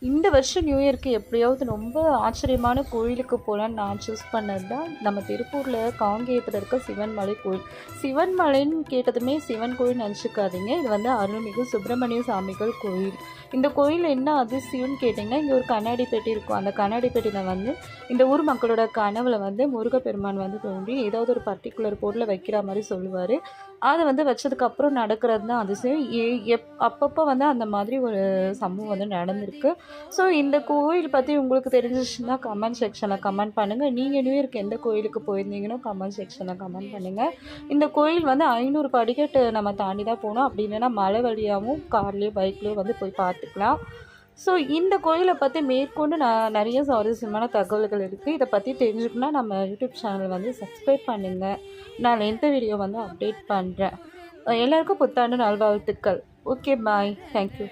இந்த வருஷம் நியூ இயர்க்கு எப்படியாவது ரொம்ப ஆச்சரியமான கோயிலுக்கு போகலான்னு நான் சூஸ் பண்ணது தான் நம்ம திருப்பூரில் காங்கேயத்தில் இருக்க சிவன்மலை கோயில். சிவன்மலைன்னு கேட்டதுமே சிவன் கோயில் நினச்சிக்காதீங்க. இது வந்து அருள்மிகு சுப்பிரமணிய சாமிகள் கோயில். இந்த கோயில் என்ன அதிசயம்னு கேட்டிங்கன்னா, இங்கே ஒரு கண்ணாடி பெட்டி இருக்கும். அந்த கண்ணாடி பெட்டியில் வந்து இந்த ஊர் மக்களோட கனவுல வந்து முருகப்பெருமான் வந்து தோன்றி ஏதாவது ஒரு பர்டிகுலர் பொருளை வைக்கிற மாதிரி சொல்லுவார். அதை வந்து வச்சதுக்கப்புறம் நடக்கிறது தான் அதிசயம். அப்பப்போ வந்து அந்த மாதிரி ஒரு சம்பவம் வந்து நடந்திருக்கு. ஸோ இந்த கோயில் பற்றி உங்களுக்கு தெரிஞ்சிச்சுன்னா கமெண்ட் செக்ஷனில் கமெண்ட் பண்ணுங்கள். நீங்கள் நியூ இயர்க்கு எந்த கோயிலுக்கு போயிருந்தீங்கன்னு கமெண்ட் செக்ஷனில் கமெண்ட் பண்ணுங்கள். இந்த கோயில் வந்து 500 படிக்கட்டு நம்ம தாண்டி தான் போகணும். அப்படி இல்லைன்னா மலை வழியாகவும் கார்லேயோ பைக்லேயோ வந்து போய் பார்த்துக்கலாம். ஸோ இந்த கோயிலை பற்றி மேற்கொண்டு நான் நிறைய சுவாரஸ்யமான தகவல்கள் இருக்குது. இதை பற்றி தெரிஞ்சுக்கணுன்னா நம்ம யூடியூப் சேனல் வந்து சப்ஸ்கிரைப் பண்ணுங்கள். நான் எந்த வீடியோ வந்து அப்டேட் பண்ணுறேன். எல்லாருக்கும் புத்தாண்டு நல்வாழ்த்துக்கள். ஓகே, பாய். தேங்க்யூ.